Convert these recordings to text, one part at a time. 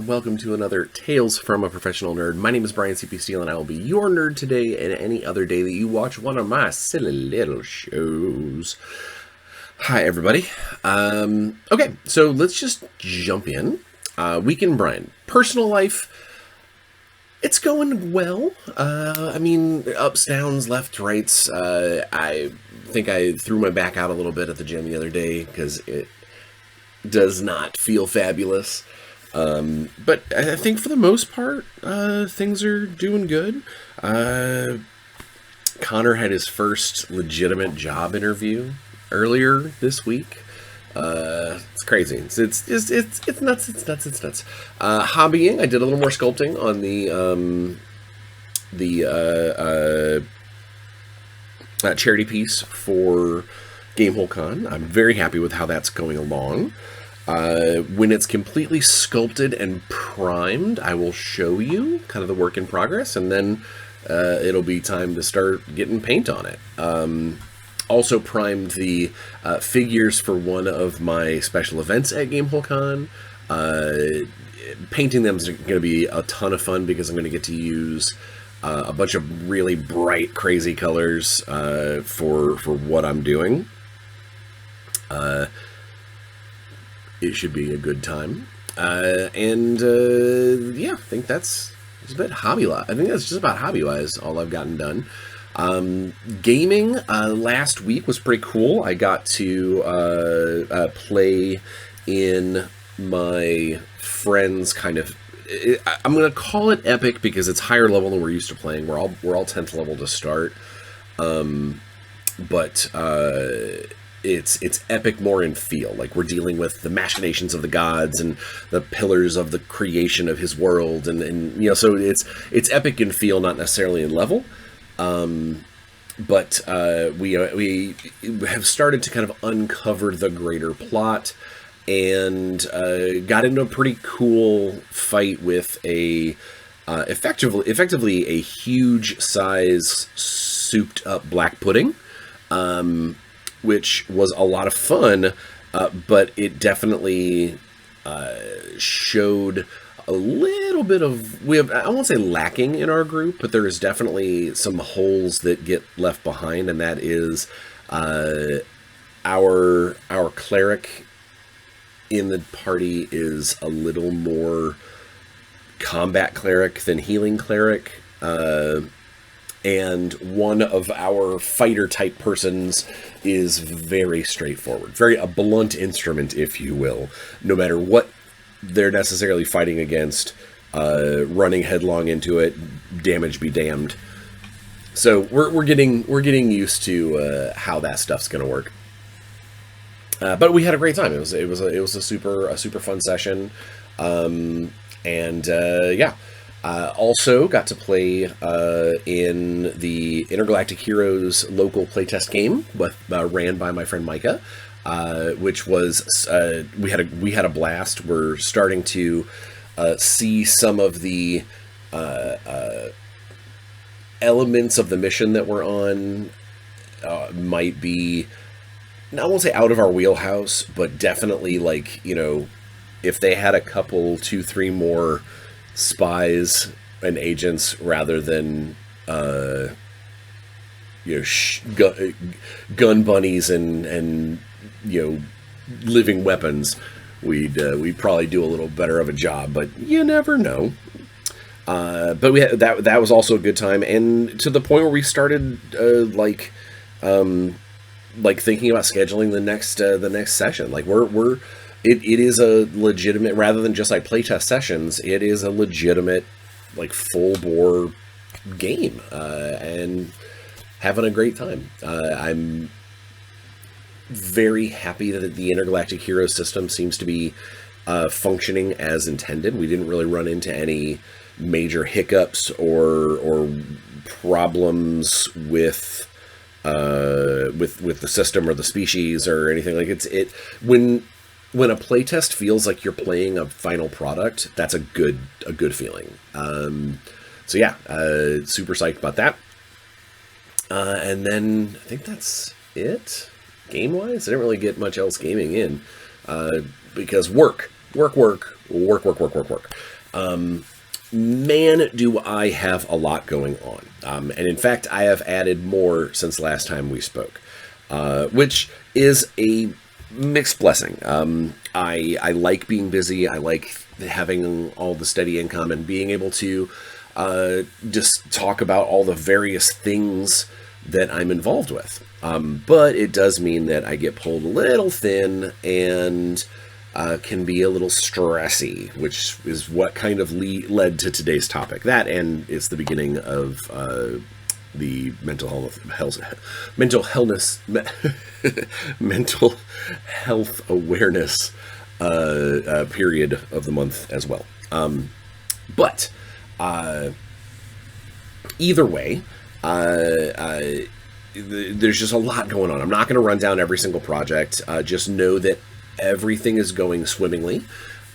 and welcome to another Tales from a Professional Nerd. My name is BryanCPSteele, and I will be your nerd today and any other day that you watch one of my silly little shows. Hi, everybody. Okay, so let's just jump in. Week in Bryan. Personal life, it's going well. Ups, downs, left, rights. I think I threw my back out a little bit at the gym the other day because it does not feel fabulous. But I think for the most part, things are doing good. Connor had his first legitimate job interview earlier this week. It's crazy. It's nuts. It's nuts. Hobbying. I did a little more sculpting on the charity piece for GameholeCon. I'm very happy with how that's going along. When it's completely sculpted and primed, I will show you kind of the work in progress, and then it'll be time to start getting paint on it. Also primed the figures for one of my special events at GameholeCon. Painting them is going to be a ton of fun because I'm going to get to use a bunch of really bright, crazy colors for what I'm doing. It should be a good time. Yeah, I think that's just about hobby-wise. I think that's just about hobby-wise all I've gotten done. Gaming last week was pretty cool. I got to play in my friend's kind of... I'm going to call it epic because it's higher level than we're used to playing. We're all 10th level to start. It's epic more in feel. Like, we're dealing with the machinations of the gods and the pillars of the creation of his world, and you know, so it's epic in feel, not necessarily in level. But we have started to kind of uncover the greater plot, and got into a pretty cool fight with a effectively a huge size souped up black pudding. Which was a lot of fun, but it definitely showed a little bit of, I won't say lacking in our group, but there is definitely some holes that get left behind, and that is our cleric in the party is a little more combat cleric than healing cleric. And one of our fighter type persons is very straightforward, very a blunt instrument, if you will. No matter what they're necessarily fighting against, running headlong into it, damage be damned. So we're getting used to how that stuff's going to work. But we had a great time. It was a super fun session, yeah. Also got to play in the Intergalactic Heroes local playtest game ran by my friend Micah, which was we had a blast. We're starting to see some of the elements of the mission that we're on might be, I won't say out of our wheelhouse, but definitely, like, you know, if they had a couple, 2-3 more spies and agents rather than gun bunnies and you know, living weapons, we'd probably do a little better of a job, but you never know. But we had, that was also a good time, and to the point where we started thinking about scheduling the next session. Like, It is a legitimate, rather than just like playtest sessions, it is a legitimate, like, full bore game, and having a great time. I'm very happy that the Intergalactic Hero system seems to be functioning as intended. We didn't really run into any major hiccups or problems with the system or the species or anything. Like, when a playtest feels like you're playing a final product, that's a good feeling. So yeah, super psyched about that. And then I think that's it, game-wise. I didn't really get much else gaming in, because work. Man, do I have a lot going on. And in fact, I have added more since last time we spoke, which is a mixed blessing. I like being busy. I like having all the steady income and being able to just talk about all the various things that I'm involved with. But it does mean that I get pulled a little thin and can be a little stressy, which is what kind of led to today's topic. That, and it's the beginning of the mental health awareness period of the month as well. But either way, there's just a lot going on. I'm not going to run down every single project. Just know that everything is going swimmingly.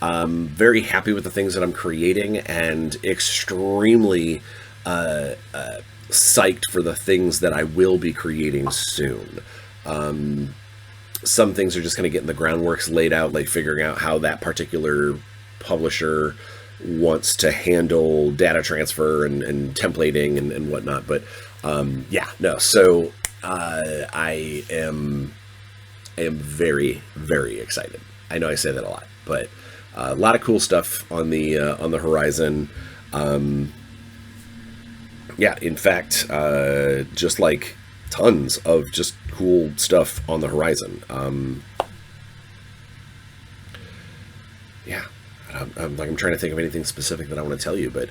Very happy with the things that I'm creating, and extremely psyched for the things that I will be creating soon. Some things are just going to get in the groundworks laid out, like figuring out how that particular publisher wants to handle data transfer and templating and whatnot. But so I am very, very excited. I know I say that a lot, but a lot of cool stuff on the horizon. In fact, just like tons of just cool stuff on the horizon. I'm trying to think of anything specific that I want to tell you, but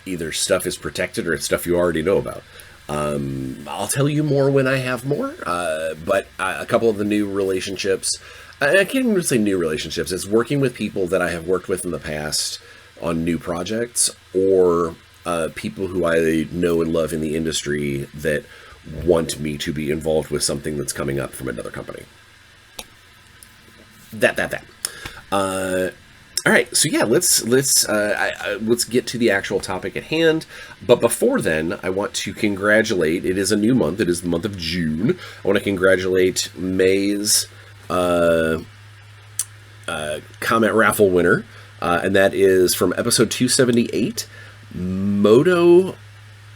either stuff is protected or it's stuff you already know about. I'll tell you more when I have more, but a couple of the new relationships, I can't even say new relationships, it's working with people that I have worked with in the past on new projects, or people who I know and love in the industry that want me to be involved with something that's coming up from another company. All right, so yeah, let's get to the actual topic at hand. But before then, I want to congratulate. It is a new month. It is the month of June. I want to congratulate May's comment raffle winner, and that is from episode 278, Moto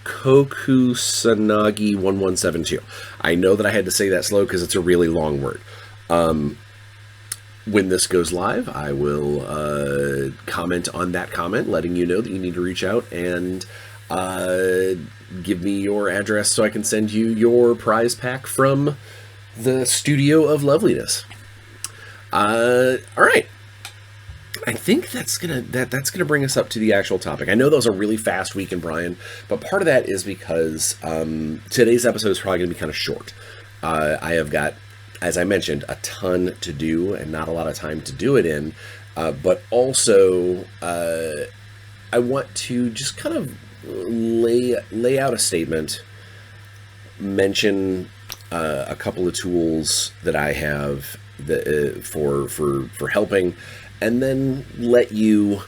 Kokusanagi 1172. I know that I had to say that slow because it's a really long word. When this goes live, I will comment on that comment, letting you know that you need to reach out and give me your address so I can send you your prize pack from the Studio of Loveliness. All right. I think that's gonna bring us up to the actual topic. I know that was a really fast week in Bryan, but part of that is because today's episode is probably gonna be kind of short. I have got, as I mentioned, a ton to do and not a lot of time to do it in, but also I want to just kind of lay out a statement, mention a couple of tools that I have that, for helping, and then let you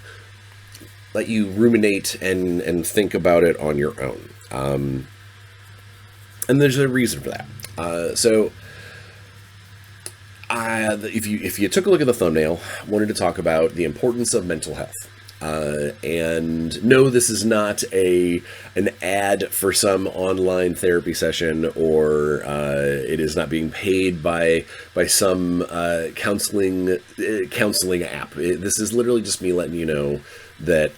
ruminate and think about it on your own. And there's a reason for that. If you took a look at the thumbnail, I wanted to talk about the importance of mental health. And no, this is not an ad for some online therapy session, or it is not being paid by some counseling app. This is literally just me letting you know that,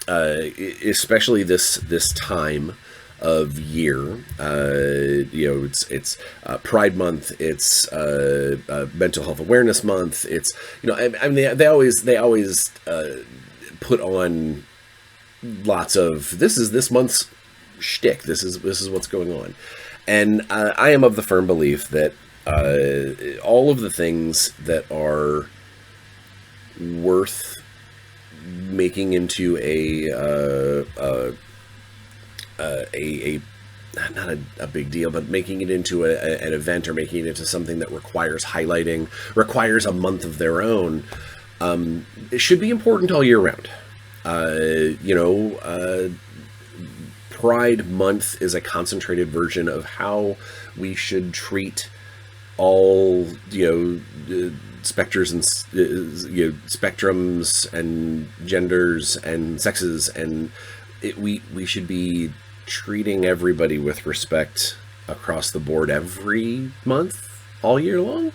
especially this time of year, it's Pride Month, it's Mental Health Awareness Month, it's, I mean, they always put on lots of this month's shtick. This is what's going on, and I am of the firm belief that all of the things that are worth making into not a big deal, but making it into an event, or making it into something that requires highlighting, requires a month of their own, it should be important all year round. Pride Month is a concentrated version of how we should treat all, specters and spectrums and genders and sexes, and we should be treating everybody with respect across the board every month, all year long.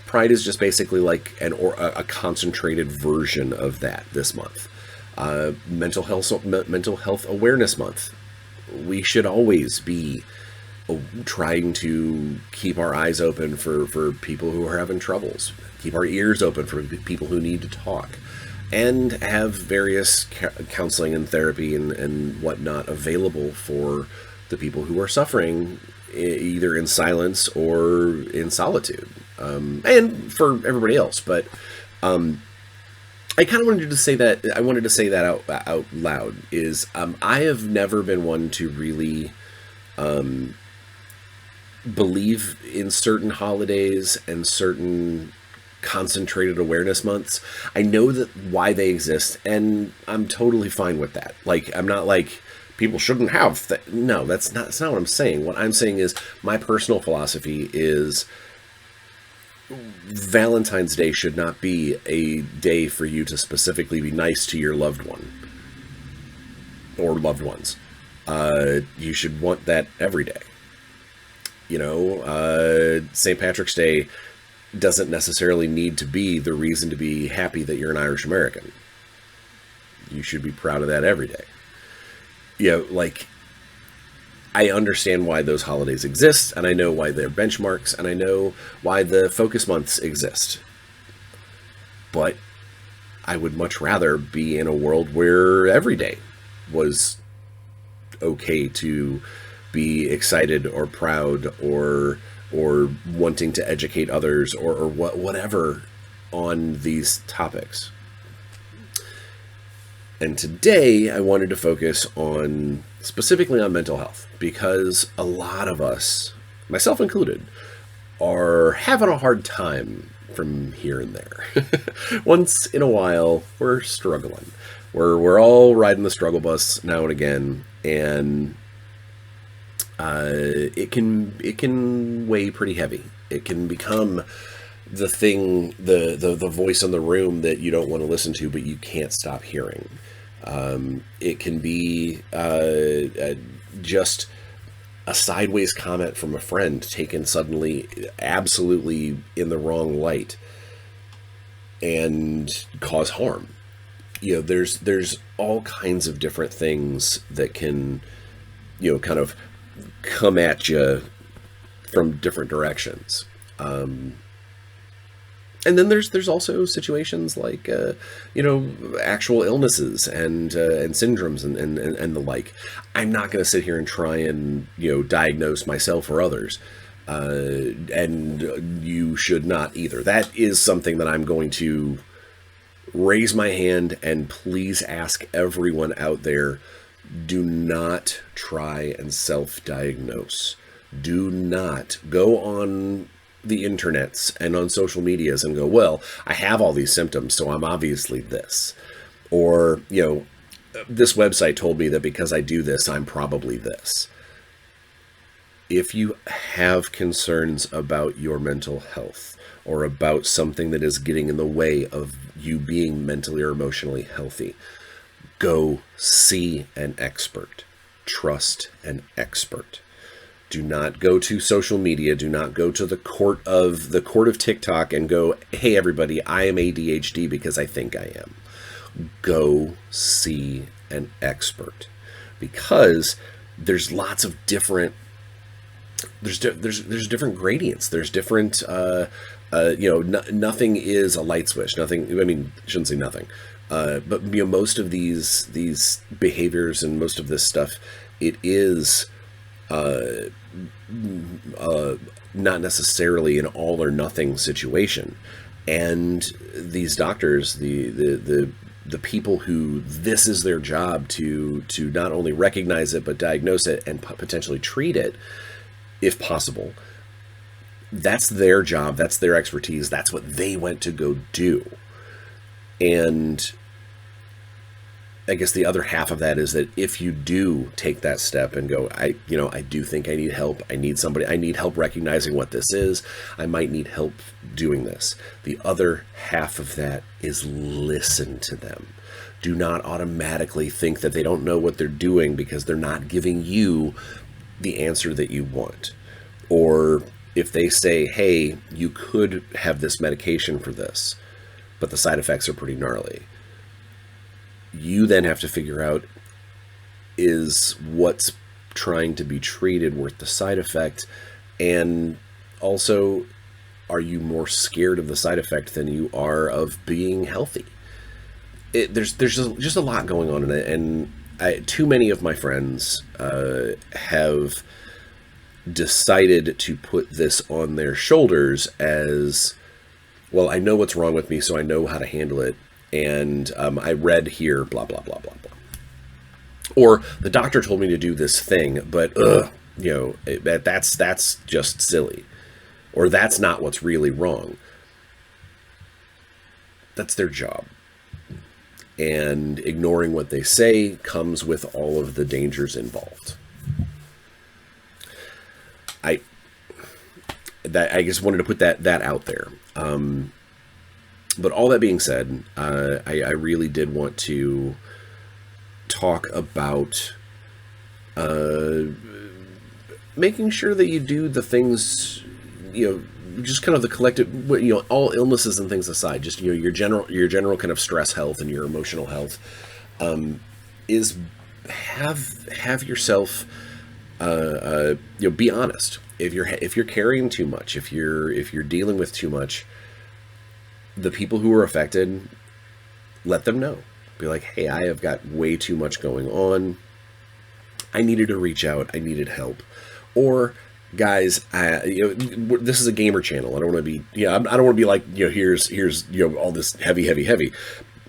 Pride is just basically like a concentrated version of that this month. Mental health awareness month. We should always be trying to keep our eyes open for people who are having troubles, keep our ears open for people who need to talk, and have various counseling and therapy and whatnot available for the people who are suffering, either in silence or in solitude, and for everybody else. But I kind of wanted to say that. I wanted to say that out loud. Is I have never been one to really believe in certain holidays and certain concentrated awareness months. I know that why they exist, and I'm totally fine with that. Like, I'm not like people shouldn't have. No, that's not what I'm saying. What I'm saying is my personal philosophy is Valentine's Day should not be a day for you to specifically be nice to your loved one or loved ones. You should want that every day. St. Patrick's Day doesn't necessarily need to be the reason to be happy that you're an Irish American. You should be proud of that every day. I understand why those holidays exist, and I know why they're benchmarks, and I know why the focus months exist. But I would much rather be in a world where every day was okay to be excited or proud or wanting to educate others or whatever on these topics. And today I wanted to focus specifically on mental health, because a lot of us, myself included, are having a hard time from here and there. Once in a while, we're struggling. We're all riding the struggle bus now and again, and it can weigh pretty heavy. It can become the thing, the voice in the room that you don't want to listen to, but you can't stop hearing. It can be just a sideways comment from a friend taken suddenly absolutely in the wrong light and cause harm. There's all kinds of different things that can, kind of come at you from different directions. And then there's also situations like actual illnesses and syndromes and the like. I'm not going to sit here and try and diagnose myself or others, and you should not either. That is something that I'm going to raise my hand and please ask everyone out there: do not try and self-diagnose. Do not go on the internets and on social medias and go, well, I have all these symptoms, so I'm obviously this. Or, this website told me that because I do this, I'm probably this. If you have concerns about your mental health or about something that is getting in the way of you being mentally or emotionally healthy, go see an expert. Trust an expert. Do not go to social media. Do not go to the court of TikTok and go, hey, everybody, I am ADHD because I think I am. Go see an expert, because there's lots of different, there's different gradients. There's different, nothing is a light switch. Nothing, I shouldn't say nothing. But most of these behaviors and most of this stuff, it is not necessarily an all or nothing situation. And these doctors, the people who this is their job to not only recognize it but diagnose it and potentially treat it if possible, that's their job, that's their expertise, that's what they went to go do. And I guess the other half of that is that if you do take that step and go, I do think I need help. I need help recognizing what this is. I might need help doing this. The other half of that is listen to them. Do not automatically think that they don't know what they're doing because they're not giving you the answer that you want. Or if they say, hey, you could have this medication for this, but the side effects are pretty gnarly. You then have to figure out, is what's trying to be treated worth the side effect? And also, are you more scared of the side effect than you are of being healthy? There's just a lot going on in it. And too many of my friends have decided to put this on their shoulders as, well, I know what's wrong with me, so I know how to handle it. And I read here, blah, blah, blah, blah, blah. Or the doctor told me to do this thing, but, that's just silly. Or that's not what's really wrong. That's their job. And ignoring what they say comes with all of the dangers involved. I just wanted to put that out there. But all that being said, I really did want to talk about making sure that you do the things, just kind of the collective, all illnesses and things aside, just, your general kind of stress health and your emotional health, is have yourself, be honest. If you're carrying too much, if you're dealing with too much, the people who are affected, let them know. Be like, hey, I have got way too much going on. I needed to reach out. I needed help. Or, guys, this is a gamer channel. I don't want to be, I don't want to be like, here's all this heavy. This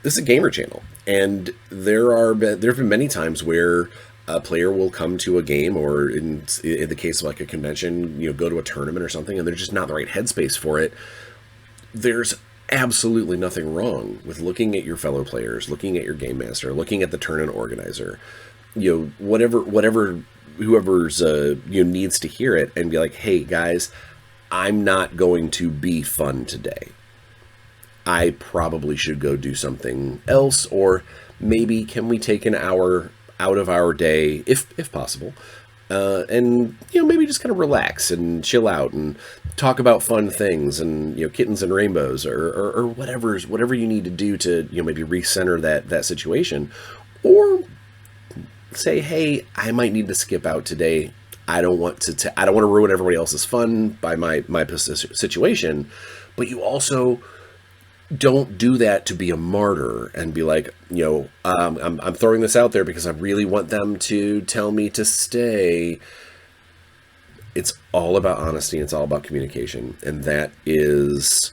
is a gamer channel, and there have been many times where a player will come to a game, or in the case of like a convention, go to a tournament or something, and they're just not in the right headspace for it. There's absolutely nothing wrong with looking at your fellow players, looking at your game master, looking at the tournament organizer, whoever's needs to hear it, and be like, hey guys, I'm not going to be fun today. I probably should go do something else, or maybe can we take an hour out of our day, if possible, and maybe just kind of relax and chill out and talk about fun things and kittens and rainbows, or whatever you need to do to maybe recenter that situation, or say, hey, I might need to skip out today. I don't want to ruin everybody else's fun by my situation, but you also don't do that to be a martyr and be like, I'm throwing this out there because I really want them to tell me to stay. It's all about honesty. It's all about communication. And that is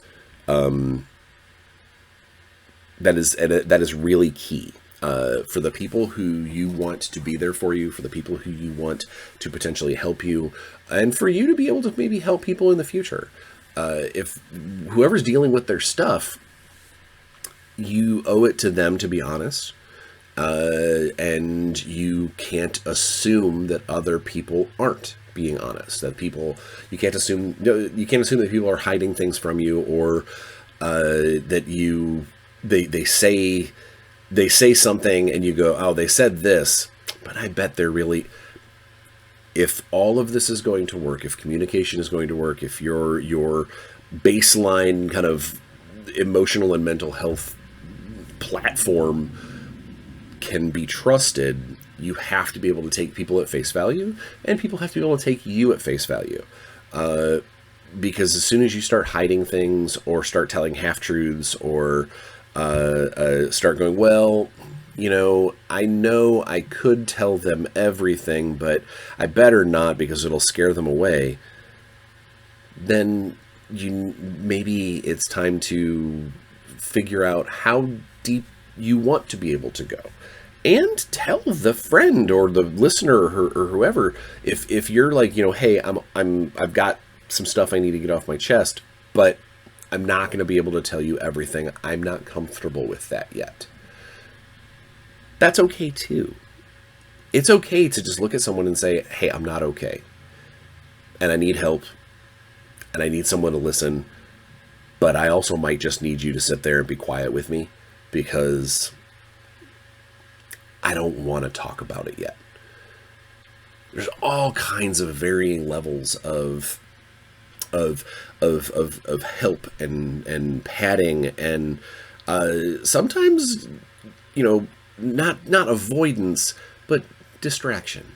really key for the people who you want to be there for you, for the people who you want to potentially help you, and for you to be able to maybe help people in the future. If whoever's dealing with their stuff, you owe it to them to be honest, and you can't assume that other people aren't being honest. You can't assume that people are hiding things from you, or that they say something and you go, oh, they said this, but I bet they're really. If all of this is going to work, if communication is going to work, if your baseline kind of emotional and mental health platform can be trusted, you have to be able to take people at face value, and people have to be able to take you at face value. Because as soon as you start hiding things, or start telling half-truths, or start going, well, I know I could tell them everything, but I better not because it'll scare them away, then maybe it's time to figure out how deep you want to be able to go. And tell the friend or the listener or whoever, if you're like, hey, I've got some stuff I need to get off my chest, but I'm not going to be able to tell you everything. I'm not comfortable with that yet. that's okay too. It's okay to just look at someone and say, hey, I'm not okay. And I need help. And I need someone to listen. But I also might just need you to sit there and be quiet with me because I don't want to talk about it yet. There's all kinds of varying levels of help and padding and sometimes, not avoidance, but distraction.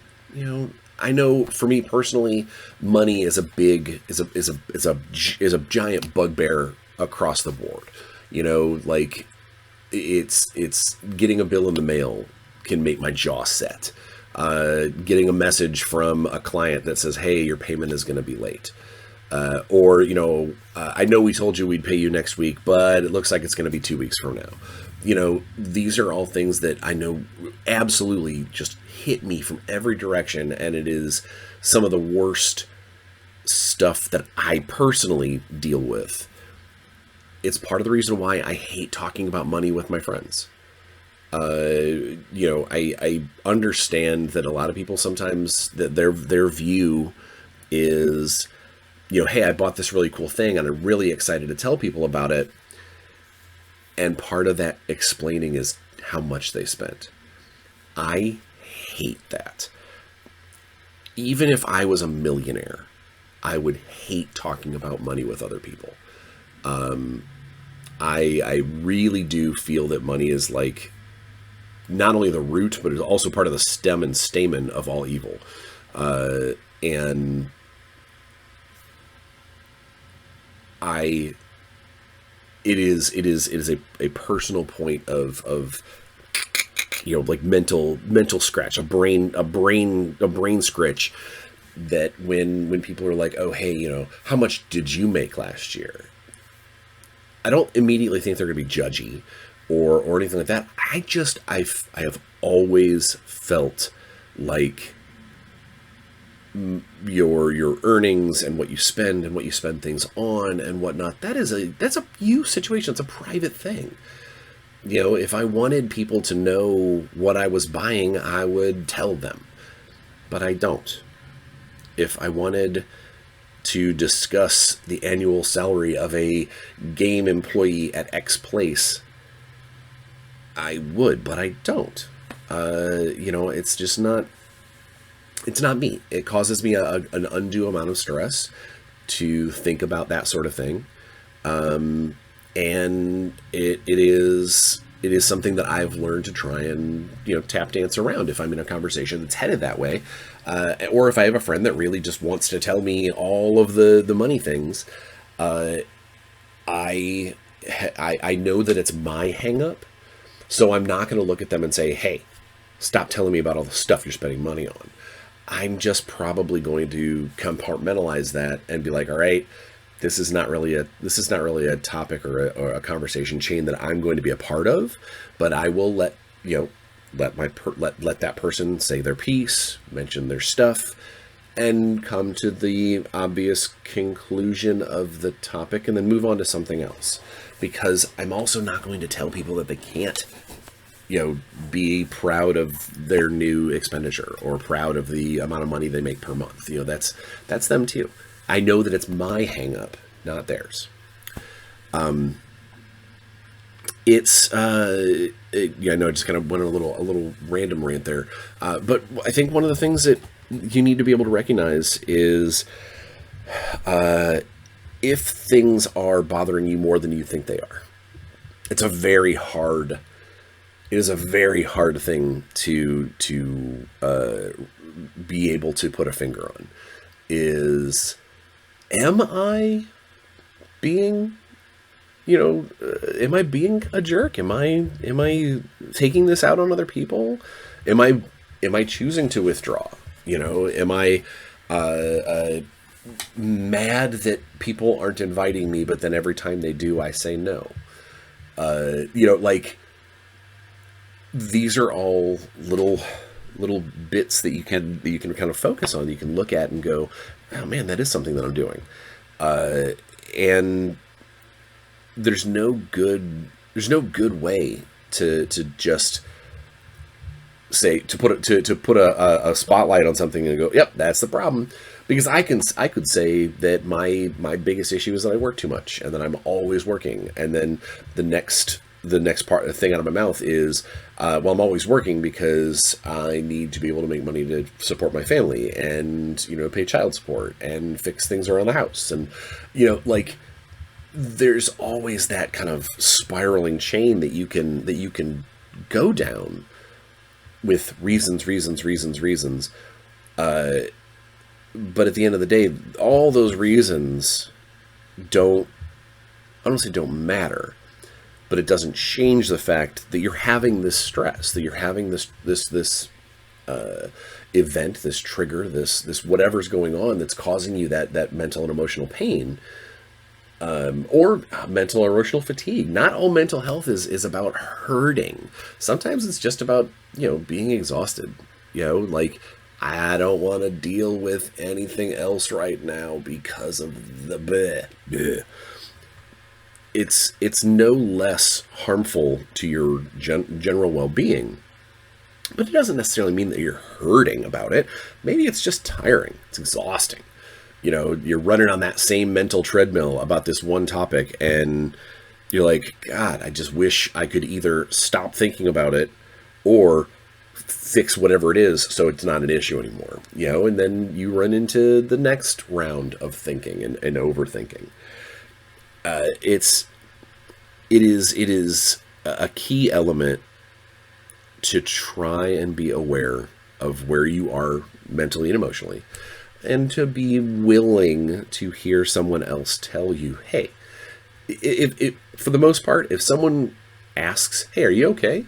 I know for me personally, money is a giant bugbear across the board. Like it's getting a bill in the mail can make my jaw set. Getting a message from a client that says, hey, your payment is going to be late. Or I know we told you we'd pay you next week, but it looks like it's going to be 2 weeks from now. These are all things that I know absolutely just hit me from every direction. And it is some of the worst stuff that I personally deal with. It's part of the reason why I hate talking about money with my friends. I understand that a lot of people sometimes that their view is, hey, I bought this really cool thing and I'm really excited to tell people about it. And part of that explaining is how much they spent. I hate that. Even if I was a millionaire, I would hate talking about money with other people. I really do feel that money is like not only the root, but it's also part of the stem and stamen of all evil. And it is a personal point of like mental scratch, a brain scratch, that when people are like, oh, hey, how much did you make last year? I don't immediately think they're going to be judgy or anything like that. I have always felt like your earnings and what you spend things on and whatnot, that's a you situation. It's a private thing. If I wanted people to know what I was buying, I would tell them, but I don't. If I wanted to discuss the annual salary of a game employee at X place, I would, but I don't. It's just not. It's not me. It causes me an undue amount of stress to think about that sort of thing, and it is something that I've learned to try and tap dance around if I'm in a conversation that's headed that way, or if I have a friend that really just wants to tell me all of the money things. I know that it's my hang up. So I'm not going to look at them and say, hey, stop telling me about all the stuff you're spending money on. I'm just probably going to compartmentalize that and be like, all right, this is not really a topic or a conversation chain that I'm going to be a part of, but I will let that person say their piece, mention their stuff, and come to the obvious conclusion of the topic and then move on to something else. Because I'm also not going to tell people that they can't, be proud of their new expenditure or proud of the amount of money they make per month. That's them too. I know that it's my hang up, not theirs. I know I just kind of went a little random rant there. But I think one of the things that you need to be able to recognize is, if things are bothering you more than you think they are, it is a very hard thing to be able to put a finger on. Am I being a jerk? Am I taking this out on other people? Am I choosing to withdraw? Am I mad that people aren't inviting me, but then every time they do, I say no? These are all little bits that you can kind of focus on. You can look at and go, oh man, that is something that I'm doing. And there's no good way to just say to put a spotlight on something and go, yep, that's the problem. Because I could say that my biggest issue is that I work too much and that I'm always working, and then the next the thing out of my mouth is, well, I'm always working because I need to be able to make money to support my family and, you know, pay child support and fix things around the house. And, you know, like, there's always that kind of spiraling chain that you can go down with reasons. But at the end of the day, all those reasons don't, I don't say don't matter, but it doesn't change the fact that you're having this stress, that you're having this event, this trigger, this whatever's going on that's causing you that mental and emotional pain, or mental or emotional fatigue. Not all mental health is about hurting. Sometimes it's just about, you know, being exhausted. You know, like, I don't want to deal with anything else right now because of the bleh. It's no less harmful to your general well-being, but it doesn't necessarily mean that you're hurting about it. Maybe it's just tiring. It's exhausting. You know, you're running on that same mental treadmill about this one topic, and you're like, God, I just wish I could either stop thinking about it or fix whatever it is so it's not an issue anymore. You know, and then you run into the next round of thinking and overthinking. It is a key element to try and be aware of where you are mentally and emotionally, and to be willing to hear someone else tell you, hey, if for the most part, if someone asks, hey, are you okay?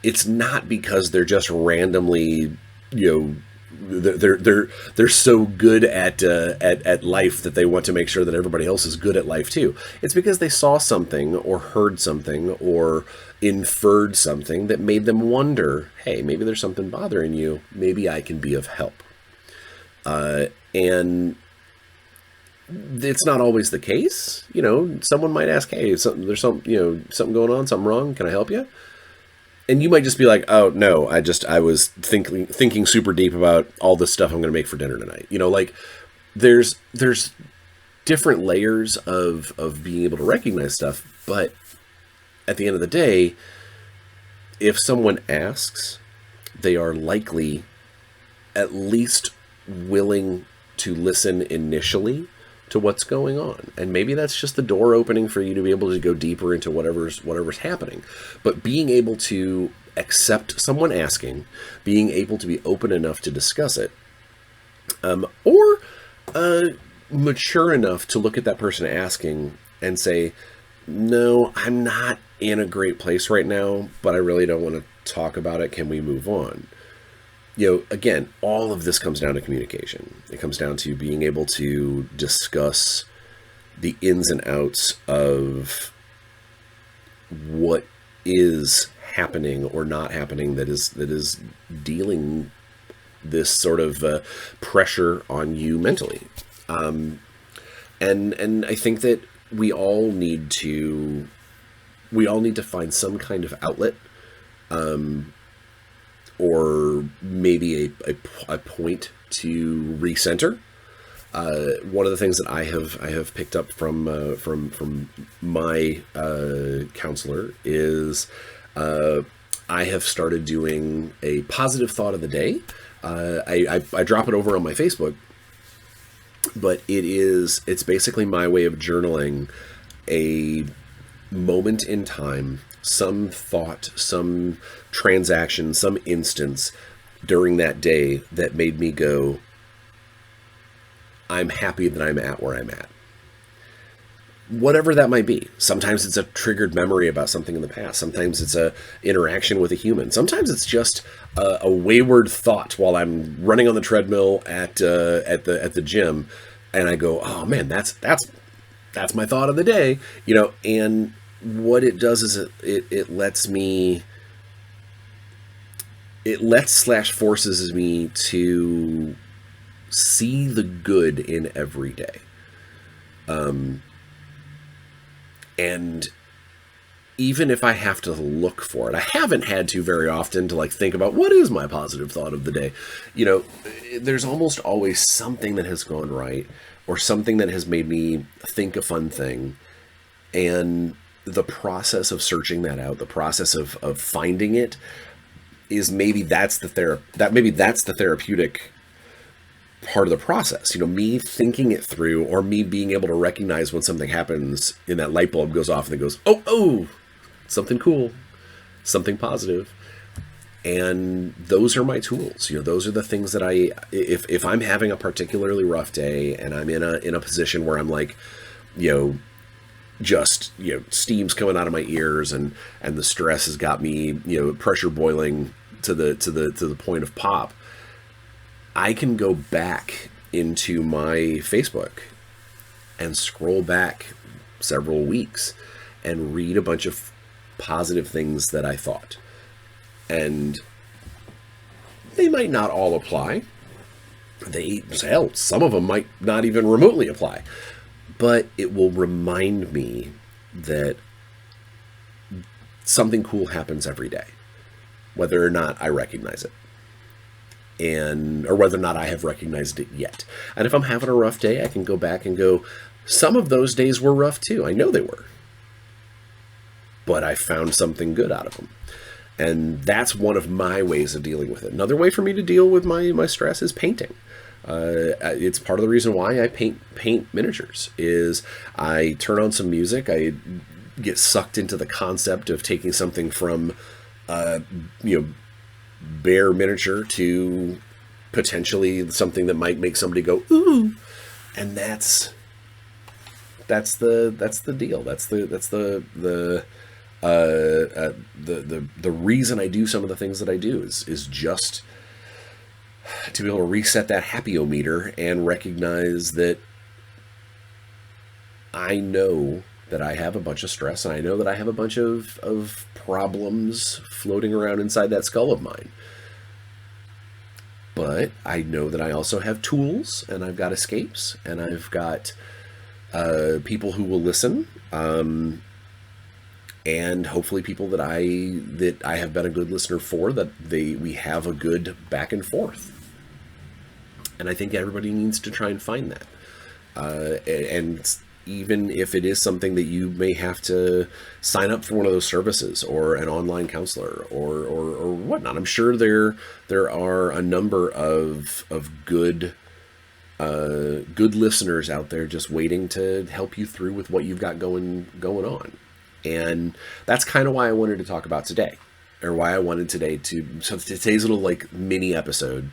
It's not because they're just randomly, you know, they're so good at life that they want to make sure that everybody else is good at life too. It's because they saw something or heard something or inferred something that made them wonder, hey, maybe there's something bothering you. Maybe I can be of help. And it's not always the case. You know, someone might ask, hey, there's something going on, something wrong. Can I help you? And you might just be like, oh, no, I was thinking super deep about all this stuff I'm going to make for dinner tonight. You know, like, there's different layers of being able to recognize stuff. But at the end of the day, if someone asks, they are likely at least willing to listen initially to what's going on. And maybe that's just the door opening for you to be able to go deeper into whatever's happening. But being able to accept someone asking, being able to be open enough to discuss it, or mature enough to look at that person asking and say, no, I'm not in a great place right now, but I really don't want to talk about it. Can we move on? You know, again, all of this comes down to communication. It comes down to being able to discuss the ins and outs of what is happening or not happening that is dealing this sort of pressure on you mentally. And I think that we all need to find some kind of outlet, or maybe a point to recenter. One of the things that I have picked up from my counselor is I have started doing a positive thought of the day. I drop it over on my Facebook, but it's basically my way of journaling a moment in time, some thought, some transaction, some instance during that day that made me go, I'm happy that I'm at where I'm at. Whatever that might be. Sometimes it's a triggered memory about something in the past. Sometimes it's a interaction with a human. Sometimes it's just a wayward thought while I'm running on the treadmill at the gym, and I go, oh man, that's my thought of the day, you know. And what it does is it lets / forces me to see the good in every day. And even if I have to look for it, I haven't had to very often to like think about what is my positive thought of the day. You know, there's almost always something that has gone right or something that has made me think a fun thing. And the process of searching that out, the process of finding it is maybe that's the therapeutic part of the process. You know, me thinking it through or me being able to recognize when something happens and that light bulb goes off and it goes, oh, something cool, something positive. And those are my tools. You know, those are the things that if I'm having a particularly rough day and I'm in a position where I'm like, you know, just, you know, steam's coming out of my ears and the stress has got me, you know, pressure boiling to the point of pop, I can go back into my Facebook and scroll back several weeks and read a bunch of positive things that I thought. And they might not all apply. Some of them might not even remotely apply. But it will remind me that something cool happens every day, whether or not I recognize it. Or whether or not I have recognized it yet. And if I'm having a rough day, I can go back and go, some of those days were rough too. I know they were. But I found something good out of them. And that's one of my ways of dealing with it. Another way for me to deal with my stress is painting. It's part of the reason why I paint miniatures is I turn on some music. I get sucked into the concept of taking something from, you know, bare miniature to potentially something that might make somebody go, ooh. And that's the deal. That's the reason I do some of the things that I do is just to be able to reset that happy-o-meter and recognize that I know that I have a bunch of stress and I know that I have a bunch of problems floating around inside that skull of mine. But I know that I also have tools and I've got escapes and I've got people who will listen, and hopefully people that I have been a good listener for, that we have a good back and forth. And I think everybody needs to try and find that. And even if it is something that you may have to sign up for one of those services or an online counselor or whatnot, I'm sure there are a number of good listeners out there just waiting to help you through with what you've got going on. And that's kind of why I wanted to talk about today, or why I wanted so today's little like mini episode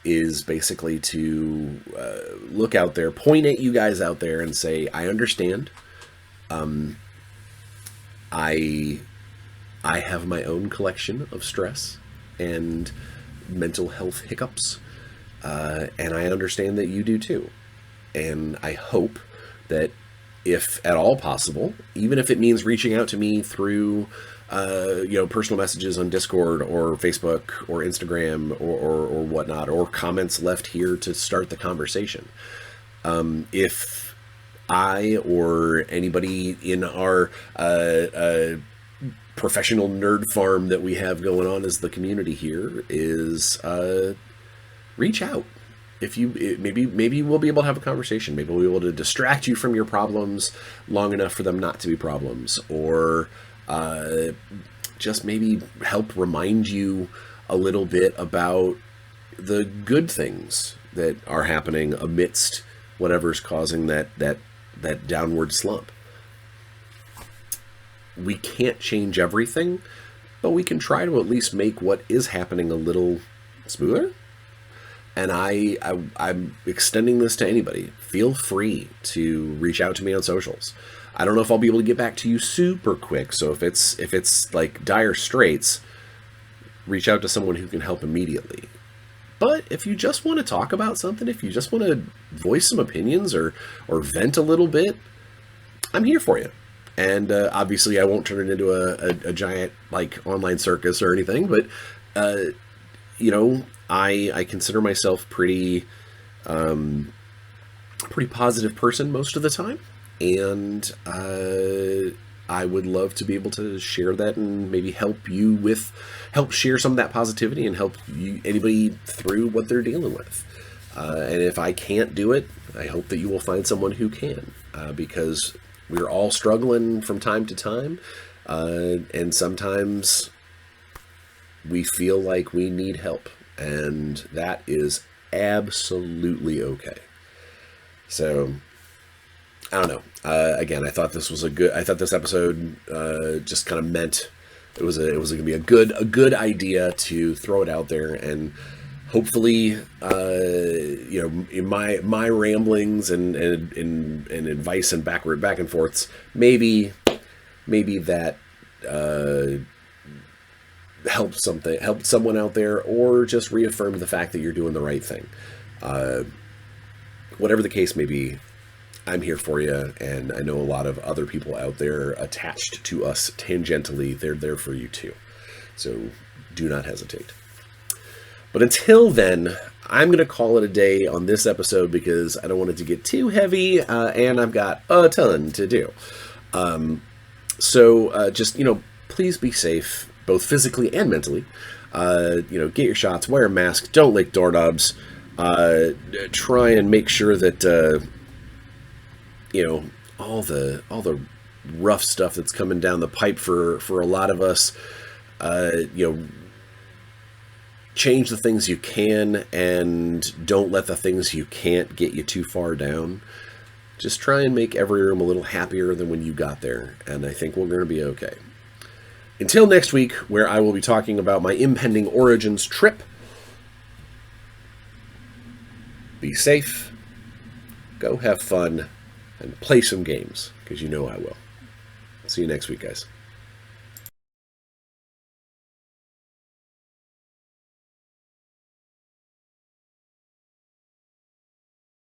is basically to look out there, point at you guys out there and say, I understand. I have my own collection of stress and mental health hiccups, and I understand that you do too. And I hope that if at all possible, even if it means reaching out to me through personal messages on Discord or Facebook or Instagram or whatnot, or comments left here to start the conversation. If I or anybody in our professional nerd farm that we have going on as the community here is reach out. If you maybe we'll be able to have a conversation. Maybe we'll be able to distract you from your problems long enough for them not to be problems, or just maybe help remind you a little bit about the good things that are happening amidst whatever's causing that downward slump. We can't change everything, but we can try to at least make what is happening a little smoother. And I'm extending this to anybody. Feel free to reach out to me on socials. I don't know if I'll be able to get back to you super quick. So if it's like dire straits, reach out to someone who can help immediately. But if you just want to talk about something, if you just want to voice some opinions or vent a little bit, I'm here for you. And obviously I won't turn it into a giant like online circus or anything, but I consider myself pretty positive person most of the time, and I would love to be able to share that and maybe help share some of that positivity and help anybody through what they're dealing with. And if I can't do it, I hope that you will find someone who can, because we're all struggling from time to time, and sometimes we feel like we need help, and that is absolutely okay. So, I don't know. Again, I thought this episode just kind of meant it was going to be a good idea to throw it out there, and hopefully, in my ramblings and advice and back and forths, maybe that help someone out there, or just reaffirm the fact that you're doing the right thing. Whatever the case may be, I'm here for you, and I know a lot of other people out there attached to us tangentially. They're there for you too. So do not hesitate. But until then, I'm going to call it a day on this episode because I don't want it to get too heavy, and I've got a ton to do. So just, please be safe, both physically and mentally. Get your shots, wear a mask, don't lick doorknobs. Try and make sure that, all the rough stuff that's coming down the pipe for a lot of us, change the things you can and don't let the things you can't get you too far down. Just try and make every room a little happier than when you got there, and I think we're going to be okay. Until next week, where I will be talking about my impending Origins trip, be safe, go have fun, and play some games, because you know I will. See you next week, guys.